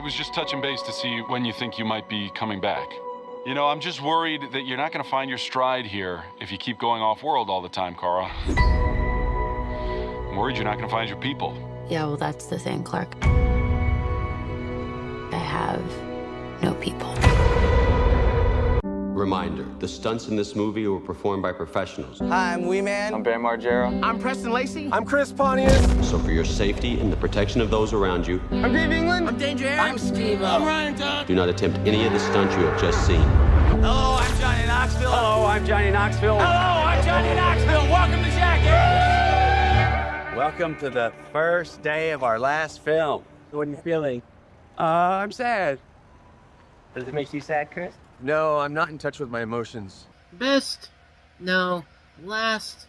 was just touching base to see when you think you might be coming back. You know, I'm just worried that you're not going to find your stride here if you keep going off-world all the time, Kara. I'm worried you're not going to find your people. Yeah, well, that's the thing, Clark. I have no people. Reminder, the stunts in this movie were performed by professionals. Hi, I'm Wee Man. I'm Bam Margera. I'm Preston Lacey. I'm Chris Pontius. So for your safety and the protection of those around you, I'm Dave England. I'm Danger Aaron. I'm Steve. I'm Ryan Dunn. do not attempt any of the stunts you have just seen. Hello, I'm Johnny Knoxville. Hello, I'm Johnny Knoxville. Hello, I'm Johnny Knoxville. Welcome to Jackass. Welcome to the first day of our last film. What are you feeling? I'm sad. Does it make you sad, Chris? No, I'm not in touch with my emotions. Best? No. Last?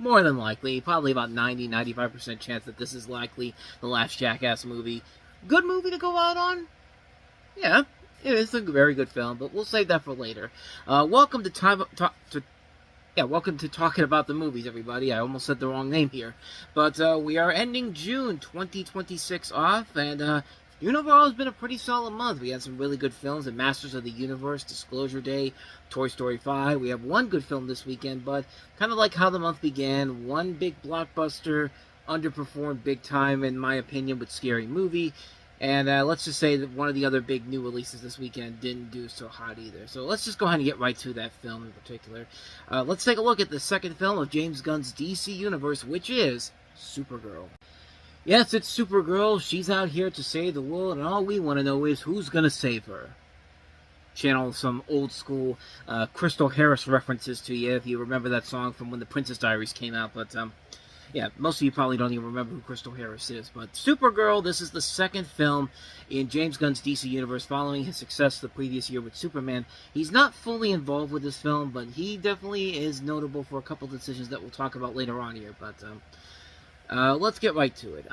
More than likely. Probably about 90-95% chance that this is likely the last Jackass movie. Good movie to go out on? Yeah, it's a very good film, but we'll save that for later. Welcome to Talking About the Movies, everybody. I almost said the wrong name here. But we are ending June 2026 off, and June overall has been a pretty solid month. We had some really good films: The Masters of the Universe, Disclosure Day, Toy Story 5. We have one good film this weekend, but kind of like how the month began, one big blockbuster underperformed big time, in my opinion, with Scary Movie. And let's just say that one of the other big new releases this weekend didn't do so hot either. So let's just go ahead and get right to that film in particular. Let's take a look at the second film of James Gunn's DC Universe, which is Supergirl. Yes, it's Supergirl. She's out here to save the world, and all we want to know is who's going to save her. Channel some old school Crystal Harris references to you, if you remember that song from when the Princess Diaries came out. But, yeah, most of you probably don't even remember who Crystal Harris is. But Supergirl, this is the second film in James Gunn's DC Universe following his success the previous year with Superman. He's not fully involved with this film, but he definitely is notable for a couple of decisions that we'll talk about later on here. But, let's get right to it.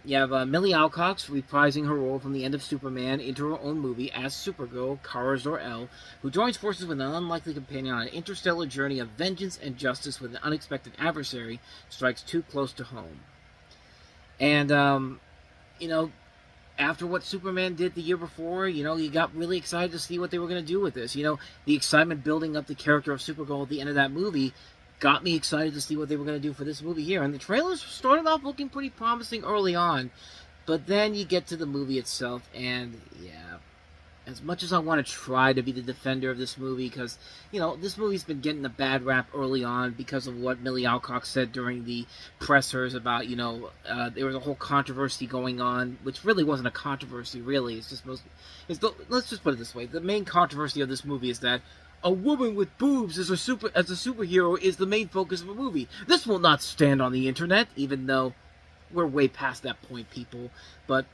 You have Millie Alcox reprising her role from the end of Superman into her own movie as Supergirl, Kara Zor-El, who joins forces with an unlikely companion on an interstellar journey of vengeance and justice when an unexpected adversary strikes too close to home. And, you know, after what Superman did the year before, you know, you got really excited to see what they were going to do with this. You know, the excitement building up the character of Supergirl at the end of that movie got me excited to see what they were going to do for this movie here. And the trailers started off looking pretty promising early on, but then you get to the movie itself, and yeah, as much as I want to try to be the defender of this movie, because, you know, this movie's been getting a bad rap early on because of what Millie Alcox said during the pressers about, you know, there was a whole controversy going on, which really wasn't a controversy, really. It's just let's just put it this way. The main controversy of this movie is that a woman with boobs as a superhero is the main focus of a movie. This will not stand on the internet, even though we're way past that point, people. But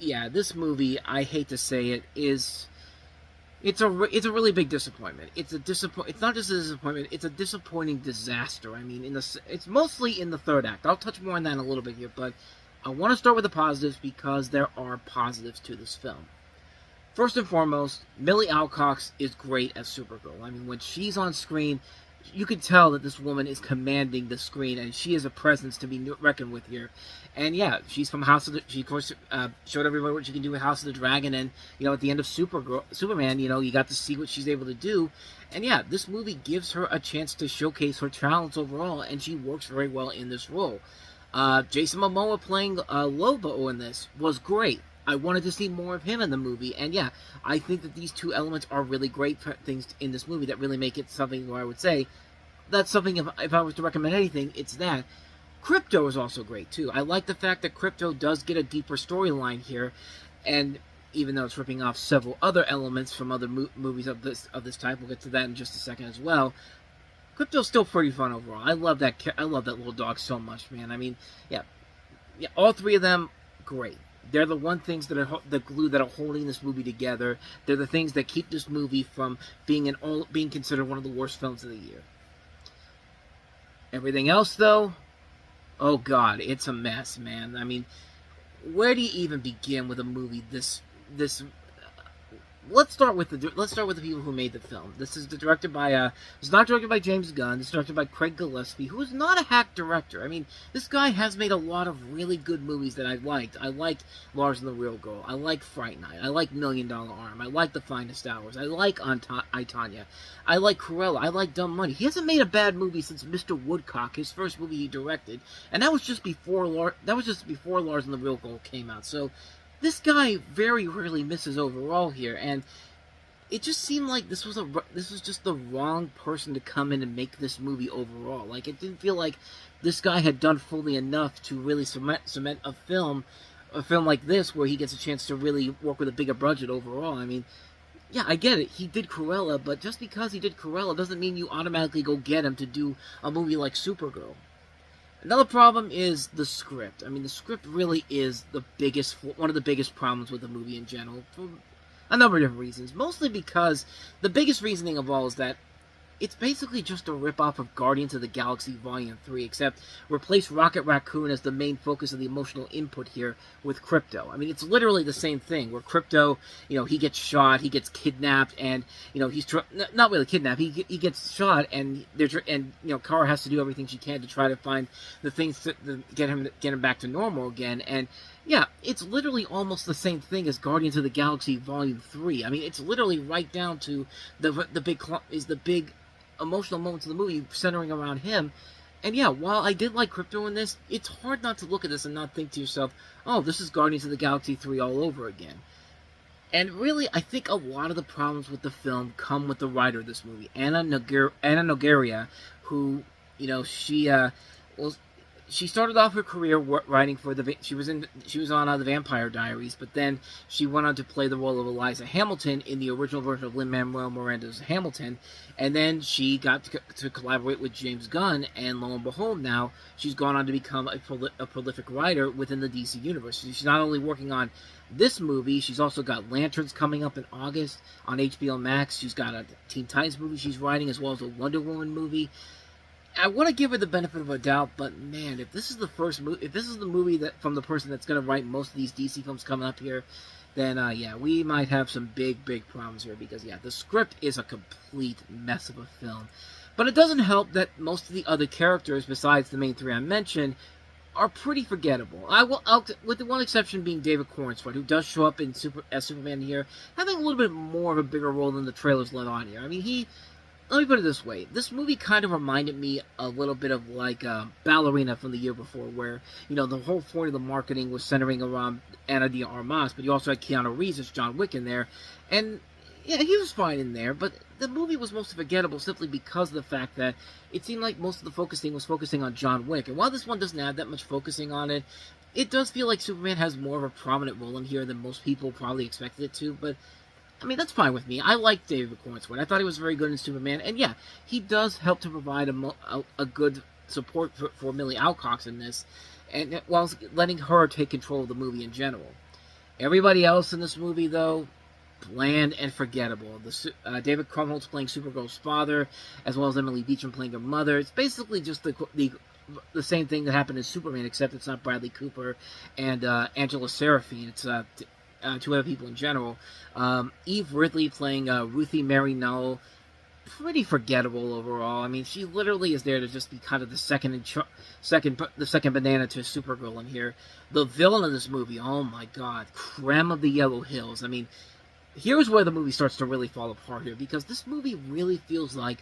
yeah, this movie, I hate to say it, it's a really big disappointment. It's not just a disappointment; it's a disappointing disaster. I mean, it's mostly in the third act. I'll touch more on that in a little bit here, but I want to start with the positives because there are positives to this film. First and foremost, Millie Alcox is great as Supergirl. I mean, when she's on screen, you can tell that this woman is commanding the screen, and she is a presence to be reckoned with here. And yeah, she's from she of course showed everybody what she can do with House of the Dragon, and, you know, at the end of Superman, you know, you got to see what she's able to do. And yeah, this movie gives her a chance to showcase her talents overall, and she works very well in this role. Jason Momoa playing Lobo in this was great. I wanted to see more of him in the movie, and yeah, I think that these two elements are really great things in this movie that really make it something where I would say, that's something, if I was to recommend anything, it's that. Crypto is also great, too. I like the fact that Crypto does get a deeper storyline here, and even though it's ripping off several other elements from other movies of this type, we'll get to that in just a second as well, Crypto's still pretty fun overall. I love that little dog so much, man. I mean, yeah, all three of them, great. They're the one things that are the glue that are holding this movie together. They're the things that keep this movie from being considered one of the worst films of the year. Everything else, though, oh god, it's a mess, man. I mean, where do you even begin with a movie this let's start with the people who made the film. This is directed by it's not directed by James Gunn. It's directed by Craig Gillespie, who is not a hack director. I mean, this guy has made a lot of really good movies that I liked. I liked Lars and the Real Girl. I like Fright Night. I like $1 Million Arm. I like The Finest Hours. I like I, Tonya. I like Cruella. I like Dumb Money. He hasn't made a bad movie since Mr. Woodcock, his first movie he directed, and that was just before Lars and the Real Girl came out. So this guy very rarely misses overall here, and it just seemed like this was just the wrong person to come in and make this movie overall. Like, it didn't feel like this guy had done fully enough to really cement a film like this, where he gets a chance to really work with a bigger budget overall. I mean, yeah, I get it. He did Cruella, but just because he did Cruella doesn't mean you automatically go get him to do a movie like Supergirl. Another problem is the script. I mean, the script really is one of the biggest problems with the movie in general, for a number of different reasons. Mostly because the biggest reasoning of all is that it's basically just a ripoff of Guardians of the Galaxy Volume 3, except replace Rocket Raccoon as the main focus of the emotional input here with Crypto. I mean, it's literally the same thing, where Crypto, he gets shot, he gets kidnapped, and, he's not really kidnapped, he gets shot, and Kara has to do everything she can to try to find the things to get him back to normal again, and yeah, it's literally almost the same thing as Guardians of the Galaxy Volume 3. I mean, it's literally right down to the big emotional moments of the movie centering around him. And yeah, while I did like Crypto in this, it's hard not to look at this and not think to yourself, oh, this is Guardians of the Galaxy 3 all over again. And really, I think a lot of the problems with the film come with the writer of this movie, Anna Nogueira, who, she started off her career writing for she was on The Vampire Diaries, but then she went on to play the role of Eliza Hamilton in the original version of Lin-Manuel Miranda's Hamilton, and then she got to collaborate with James Gunn, and lo and behold, now she's gone on to become a prolific writer within the DC universe. She's not only working on this movie, she's also got Lanterns coming up in August on HBO Max. She's got a Teen Titans movie she's writing, as well as a Wonder Woman movie. I want to give her the benefit of a doubt, but man, if this is the movie that from the person that's going to write most of these DC films coming up here, then yeah, we might have some big problems here, because yeah, the script is a complete mess of a film. But it doesn't help that most of the other characters, besides the main three I mentioned, are pretty forgettable. With the one exception being David Cornswet, who does show up as Superman here, having a little bit more of a bigger role than the trailers let on here. I mean, let me put it this way. This movie kind of reminded me a little bit of like Ballerina from the year before, where, the whole point of the marketing was centering around Ana de Armas, but you also had Keanu Reeves as John Wick in there. And yeah, he was fine in there, but the movie was mostly forgettable simply because of the fact that it seemed like most of the focusing was focusing on John Wick. And while this one doesn't have that much focusing on it, it does feel like Superman has more of a prominent role in here than most people probably expected it to, but I mean, that's fine with me. I like David Cornswet. I thought he was very good in Superman. And yeah, he does help to provide a good support for Millie Alcox in this, and while letting her take control of the movie in general. Everybody else in this movie, though, bland and forgettable. David Krumholtz playing Supergirl's father, as well as Emily Beecham playing her mother. It's basically just the same thing that happened in Superman, except it's not Bradley Cooper and Angela Serafine. It's two other people in general. Eve Ridley playing Ruthie Mary Null, pretty forgettable overall. I mean, she literally is there to just be kind of the second banana to Supergirl in here. The villain of this movie, oh my god, Creme of the Yellow Hills. I mean, here's where the movie starts to really fall apart here, because this movie really feels like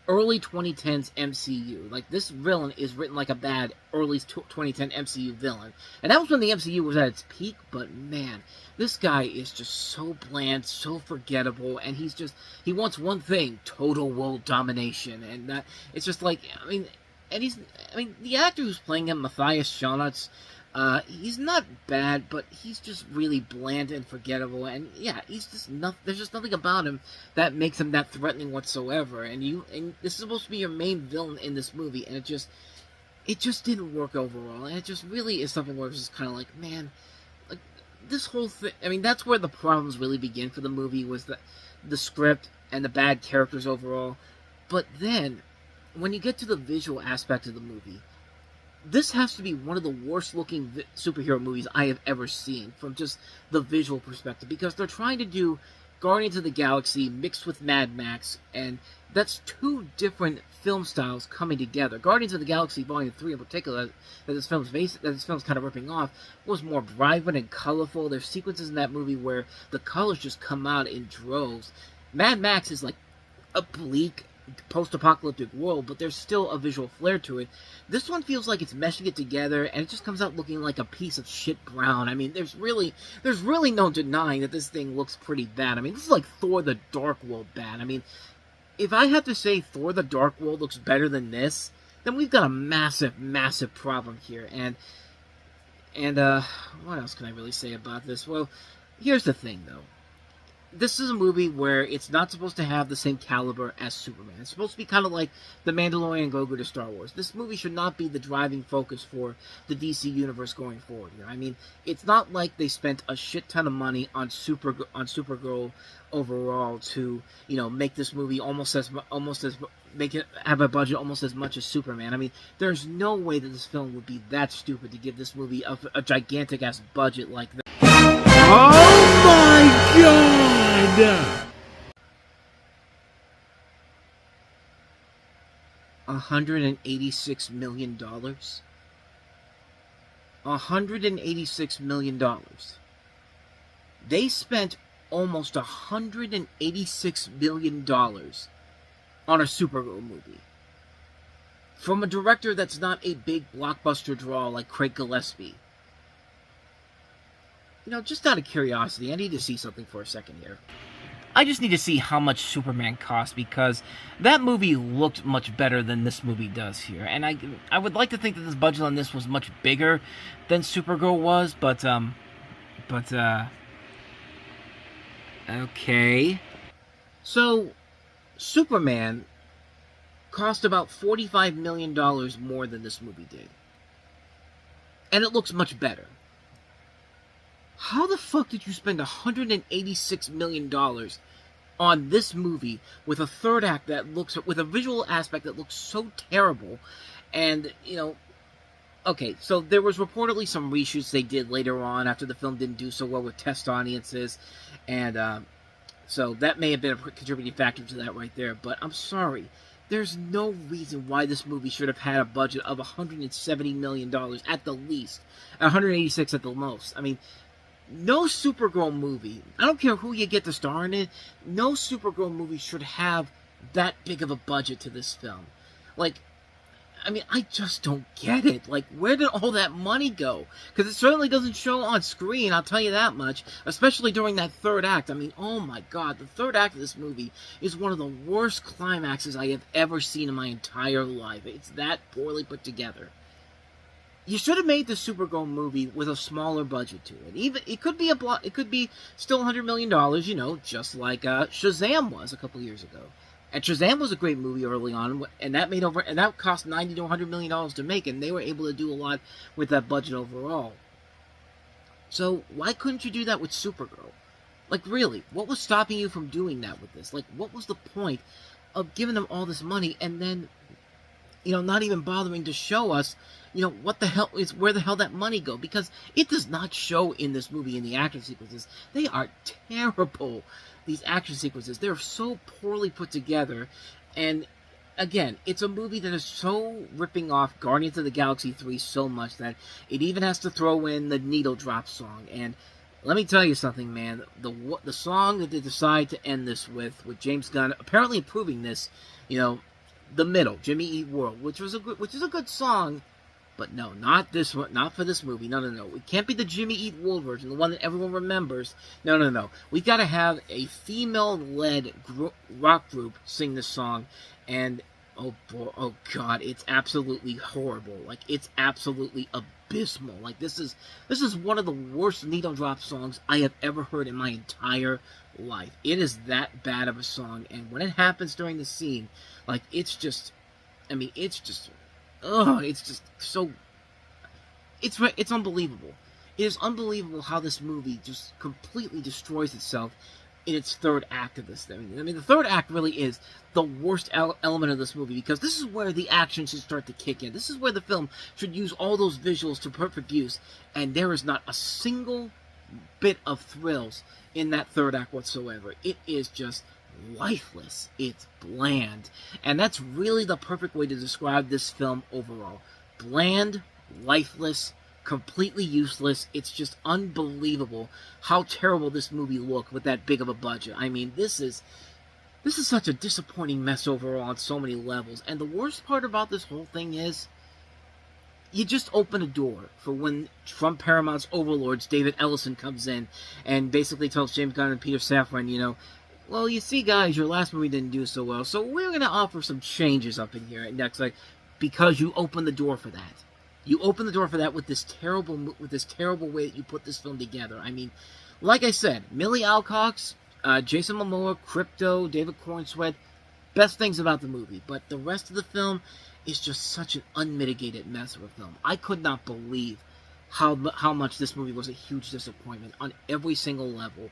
early 2010s MCU. Like, this villain is written like a bad early 2010 MCU villain. And that was when the MCU was at its peak, but man, this guy is just so bland, so forgettable, and he wants one thing: total world domination. And that, it's just like, the actor who's playing him, Matthias Schoenaerts, he's not bad, but he's just really bland and forgettable, and yeah, there's just nothing about him that makes him that threatening whatsoever, and this is supposed to be your main villain in this movie, and it just didn't work overall, and it just really is something where it's just kind of like, man, like, this whole thing, I mean, that's where the problems really begin for the movie, was the script and the bad characters overall. But then, when you get to the visual aspect of the movie, this has to be one of the worst looking superhero movies I have ever seen, from just the visual perspective, because they're trying to do Guardians of the Galaxy mixed with Mad Max, and that's two different film styles coming together. Guardians of the Galaxy Volume 3 in particular, that this film's kind of ripping off, was more vibrant and colorful. There's sequences in that movie where the colors just come out in droves. Mad Max is like a bleak, post-apocalyptic world, but there's still a visual flair to it. This one feels like it's meshing it together, and it just comes out looking like a piece of shit brown. I mean, there's really no denying that this thing looks pretty bad. I mean, this is like Thor the Dark World bad. I mean, if I have to say Thor the Dark World looks better than this, then we've got a massive, massive problem here. And what else can I really say about this? Well, here's the thing, though. This is a movie where it's not supposed to have the same caliber as Superman. It's supposed to be kind of like The Mandalorian and Grogu to Star Wars. This movie should not be the driving focus for the DC universe going forward here. I mean, it's not like they spent a shit ton of money on Supergirl overall to, you know, make this movie have a budget almost as much as Superman. I mean, there's no way that this film would be that stupid to give this movie a gigantic ass budget like that. Oh my god! $186 million. $186 million. They spent almost $186 million on a Supergirl movie. From a director that's not a big blockbuster draw like Craig Gillespie. You know, just out of curiosity, I need to see something for a second here. I just need to see how much Superman cost, because that movie looked much better than this movie does here. And I would like to think that this budget on this was much bigger than Supergirl was, but okay. So, Superman cost about $45 million more than this movie did. And it looks much better. How the fuck did you spend $186 million on this movie with a third act with a visual aspect that looks so terrible? And, you know, okay, so there was reportedly some reshoots they did later on after the film didn't do so well with test audiences, and so that may have been a contributing factor to that right there, but I'm sorry. There's no reason why this movie should have had a budget of $170 million at the least, 186 at the most. I mean, no Supergirl movie, I don't care who you get to star in it, no Supergirl movie should have that big of a budget to this film. Like, I mean, I just don't get it. Like, where did all that money go? Because it certainly doesn't show on screen, I'll tell you that much. Especially during that third act. I mean, oh my god, the third act of this movie is one of the worst climaxes I have ever seen in my entire life. It's that poorly put together. You should have made the Supergirl movie with a smaller budget to it. Even it could be still $100 million, you know, just like Shazam was a couple years ago. And Shazam was a great movie early on, and that cost $90 to $100 million to make, and they were able to do a lot with that budget overall. So why couldn't you do that with Supergirl? Like, really, what was stopping you from doing that with this? Like, what was the point of giving them all this money and then, you know, not even bothering to show us, you know, where the hell that money go? Because it does not show in this movie in the action sequences. They are terrible. These action sequences, they're so poorly put together, and again, it's a movie that is so ripping off Guardians of the Galaxy 3 so much that it even has to throw in the needle drop song. And let me tell you something, man, the song that they decide to end this with James Gunn apparently approving this, you know, The Middle, Jimmy Eat World, which is a good song. But no, not this one. Not for this movie. No. It can't be the Jimmy Eat World version, the one that everyone remembers. No. We got to have a female-led rock group sing this song, and oh god, it's absolutely horrible. Like, it's absolutely abysmal. Like, this is one of the worst needle drop songs I have ever heard in my entire life. It is that bad of a song, and when it happens during the scene, like, it's just, I mean, it's just. It's just so... It's unbelievable. It is unbelievable how this movie just completely destroys itself in its third act of this thing. I mean, the third act really is the worst element of this movie, because this is where the action should start to kick in. This is where the film should use all those visuals to perfect use, and there is not a single bit of thrills in that third act whatsoever. It is just lifeless. It's bland. And that's really the perfect way to describe this film overall. Bland, lifeless, completely useless. It's just unbelievable how terrible this movie looked with that big of a budget. I mean, this is such a disappointing mess overall on so many levels. And the worst part about this whole thing is, you just open a door for when from Paramount's overlords, David Ellison, comes in and basically tells James Gunn and Peter Safran, you know, well, you see, guys, your last movie didn't do so well, so we're going to offer some changes up in here next, like, because you opened the door for that. You opened the door for that with this terrible way that you put this film together. I mean, like I said, Millie Alcox, Jason Momoa, Crypto, David Cornsweet, best things about the movie, but the rest of the film is just such an unmitigated mess of a film. I could not believe how much this movie was a huge disappointment on every single level.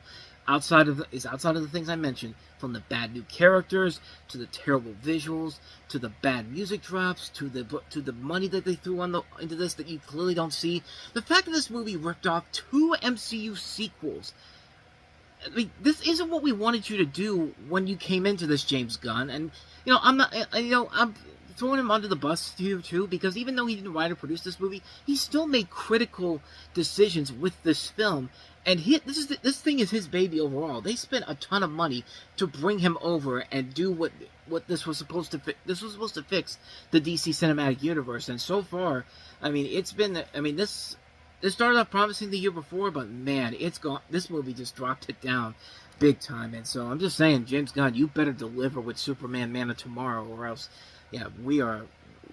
Outside of the things I mentioned, from the bad new characters to the terrible visuals to the bad music drops to the money that they threw into this that you clearly don't see. The fact that this movie ripped off 2 MCU sequels. I mean, this isn't what we wanted you to do when you came into this, James Gunn. And I'm throwing him under the bus here too, because even though he didn't write or produce this movie, he still made critical decisions with this film. And this thing is his baby overall. They spent a ton of money to bring him over and do what this was supposed to this was supposed to fix the DC Cinematic Universe. And so far, I mean, this started off promising the year before, but man, it's gone. This movie just dropped it down big time. And so I'm just saying, James Gunn, you better deliver with Superman Man of Tomorrow, or else, yeah, we are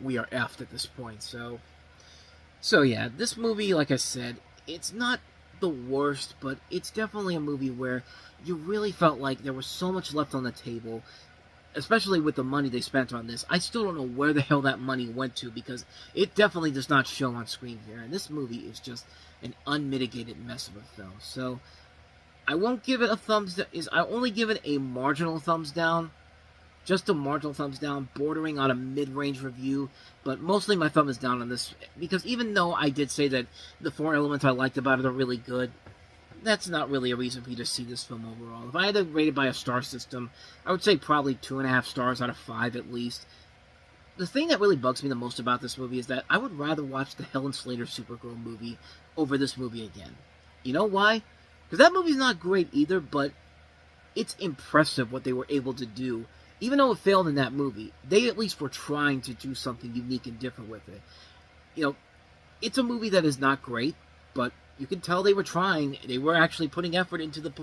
effed at this point. So yeah, this movie, like I said, it's not the worst, but it's definitely a movie where you really felt like there was so much left on the table, especially with the money they spent on this. I still don't know where the hell that money went to, because it definitely does not show on screen here, and this movie is just an unmitigated mess of a film. So I won't give it a I only give it a marginal thumbs down. Just a marginal thumbs down, bordering on a mid-range review, but mostly my thumb is down on this, because even though I did say that the 4 elements I liked about it are really good, that's not really a reason for you to see this film overall. If I had to rate it by a star system, I would say probably 2.5 stars out of 5 at least. The thing that really bugs me the most about this movie is that I would rather watch the Helen Slater Supergirl movie over this movie again. You know why? Because that movie's not great either, but it's impressive what they were able to do. Even though it failed in that movie, they at least were trying to do something unique and different with it. You know, it's a movie that is not great, but you can tell they were trying. They were actually putting effort into the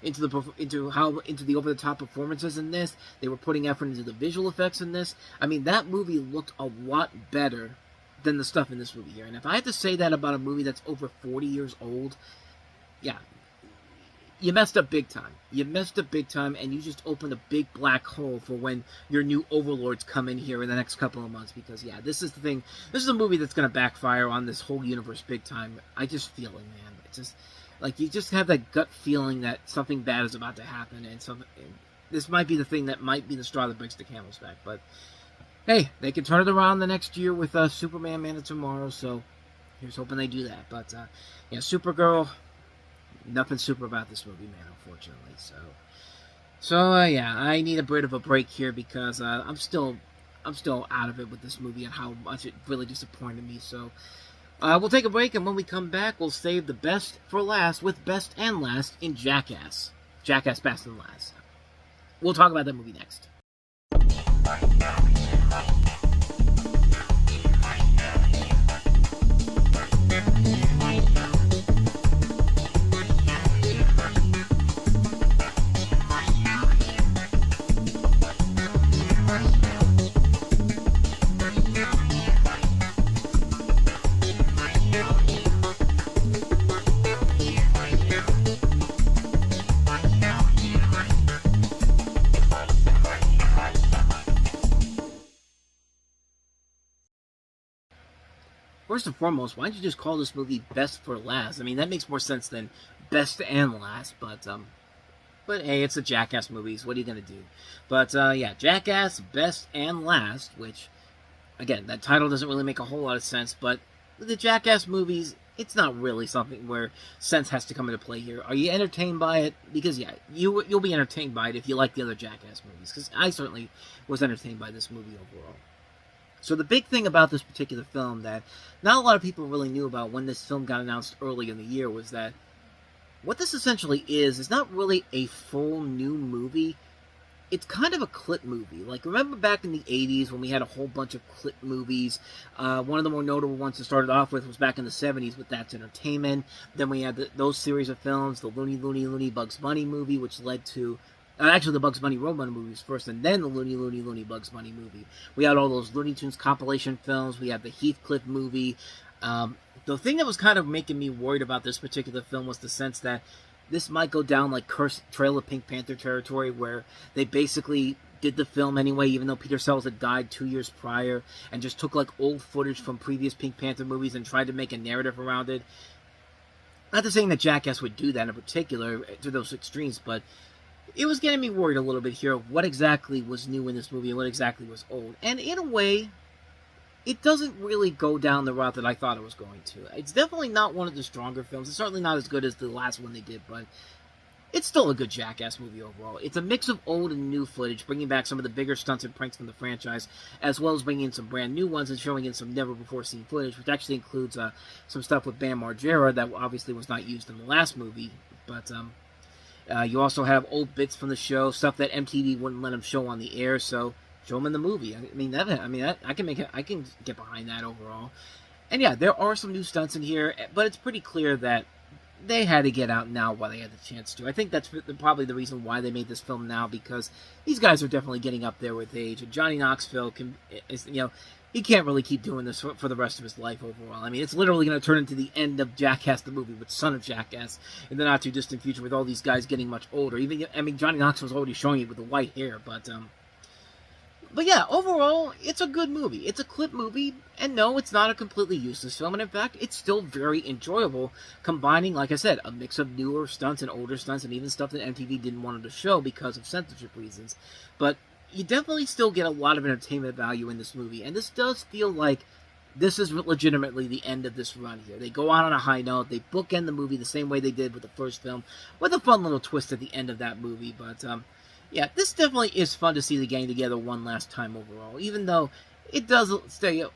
over-the-top performances in this. They were putting effort into the visual effects in this. I mean, that movie looked a lot better than the stuff in this movie here. And if I had to say that about a movie that's over 40 years old, yeah, you messed up big time. You messed up big time, and you just opened a big black hole for when your new overlords come in here in the next couple of months. Because, yeah, this is the thing. This is a movie that's going to backfire on this whole universe big time. I just feel it, man. It's just, like, you just have that gut feeling that something bad is about to happen, and this might be the thing that might be the straw that breaks the camel's back. But, hey, they can turn it around the next year with Superman Man of Tomorrow, so here's hoping they do that. But, yeah, Supergirl, nothing super about this movie, man, unfortunately. So yeah, I need a bit of a break here because I'm still out of it with this movie and how much it really disappointed me. So we'll take a break, and when we come back, we'll save the best for last with best and last in Jackass. Jackass Best and Last. We'll talk about that movie next. First and foremost, why don't you just call this movie Best for Last? I mean, that makes more sense than Best and Last, but hey, it's a Jackass movie, so what are you gonna do? But yeah, Jackass Best and Last, which, again, that title doesn't really make a whole lot of sense, but the Jackass movies, it's not really something where sense has to come into play here. Are you entertained by it? Because, yeah, you'll be entertained by it if you like the other Jackass movies, because I certainly was entertained by this movie overall. So the big thing about this particular film that not a lot of people really knew about when this film got announced early in the year was that what this essentially is not really a full new movie. It's kind of a clip movie. Like, remember back in the 80s when we had a whole bunch of clip movies? One of the more notable ones to start it off with was back in the 70s with That's Entertainment. Then we had those series of films, the Looney Bugs Bunny movie, which led to... actually, the Bugs Bunny Roadrunner movies first, and then the Looney Bugs Bunny movie. We had all those Looney Tunes compilation films. We had the Heathcliff movie. The thing that was kind of making me worried about this particular film was the sense that this might go down like Cursed Trail of Pink Panther territory, where they basically did the film anyway, even though Peter Sellers had died 2 years prior, and just took like old footage from previous Pink Panther movies and tried to make a narrative around it. Not to saying that Jackass would do that in particular to those extremes, but it was getting me worried a little bit here of what exactly was new in this movie and what exactly was old. And in a way, it doesn't really go down the route that I thought it was going to. It's definitely not one of the stronger films. It's certainly not as good as the last one they did, but it's still a good Jackass movie overall. It's a mix of old and new footage, bringing back some of the bigger stunts and pranks from the franchise, as well as bringing in some brand new ones and showing in some never-before-seen footage, which actually includes some stuff with Bam Margera that obviously was not used in the last movie. But you also have old bits from the show, stuff that MTV wouldn't let them show on the air, so show them in the movie. I can get behind that overall. And yeah, there are some new stunts in here, but it's pretty clear that they had to get out now while they had the chance to. I think that's probably the reason why they made this film now, because these guys are definitely getting up there with age. And Johnny Knoxville he can't really keep doing this for the rest of his life overall. I mean, it's literally going to turn into the end of Jackass the movie with Son of Jackass in the not too distant future, with all these guys getting much older. Johnny Knoxville's already showing it with the white hair, But yeah, overall, it's a good movie. It's a clip movie, and no, it's not a completely useless film, and in fact, it's still very enjoyable, combining, like I said, a mix of newer stunts and older stunts, and even stuff that MTV didn't want to show because of censorship reasons. But you definitely still get a lot of entertainment value in this movie, and this does feel like this is legitimately the end of this run here. They go out on a high note, they bookend the movie the same way they did with the first film, with a fun little twist at the end of that movie, but yeah, this definitely is fun to see the gang together one last time overall, even though it does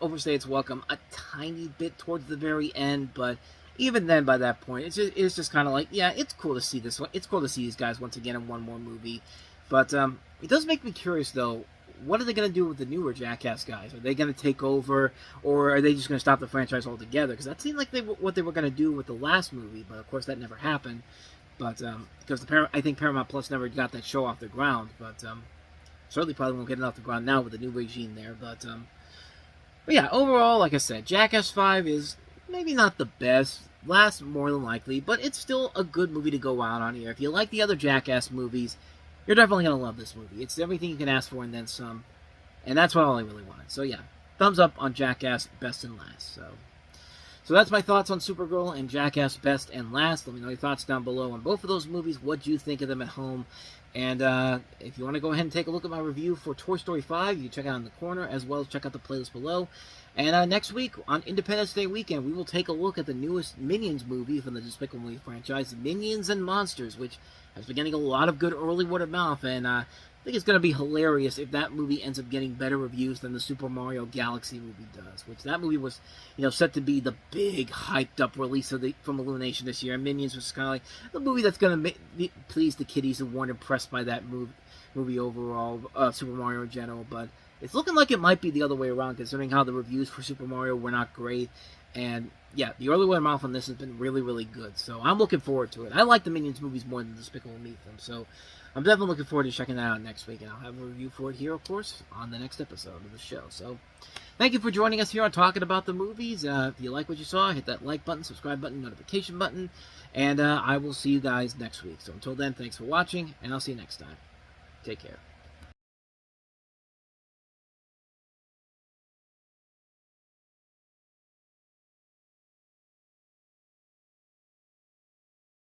overstay its welcome a tiny bit towards the very end, but even then, by that point, it's just kind of like, yeah, it's cool to see this one. It's cool to see these guys once again in one more movie, but it does make me curious, though. What are they going to do with the newer Jackass guys? Are they going to take over, or are they just going to stop the franchise altogether? Because that seemed like what they were going to do with the last movie, but of course that never happened. But because I think Paramount Plus never got that show off the ground, but certainly probably won't get it off the ground now with the new regime there. But yeah, overall, like I said, Jackass 5 is maybe not the best, last more than likely, but it's still a good movie to go out on here. If you like the other Jackass movies, you're definitely going to love this movie. It's everything you can ask for and then some, and that's what all I really wanted. So yeah, thumbs up on Jackass Best and Last. So that's my thoughts on Supergirl and Jackass Best and Last. Let me know your thoughts down below on both of those movies. What do you think of them at home? And if you want to go ahead and take a look at my review for Toy Story 5, you can check it out in the corner, as well as check out the playlist below. And next week, on Independence Day weekend, we will take a look at the newest Minions movie from the Despicable Me franchise, Minions and Monsters, which has been getting a lot of good early word of mouth, and I think it's going to be hilarious if that movie ends up getting better reviews than the Super Mario Galaxy movie does, which that movie was, set to be the big hyped-up release from Illumination this year, and Minions was kind of like the movie that's going to please the kiddies who weren't impressed by that movie overall, Super Mario in general, but it's looking like it might be the other way around, considering how the reviews for Super Mario were not great. And yeah, the early word of mouth on this has been really, really good. So I'm looking forward to it. I like the Minions movies more than the Despicable Me films. So I'm definitely looking forward to checking that out next week. And I'll have a review for it here, of course, on the next episode of the show. So thank you for joining us here on Talking About the Movies. If you like what you saw, hit that like button, subscribe button, notification button. And I will see you guys next week. So until then, thanks for watching, and I'll see you next time. Take care.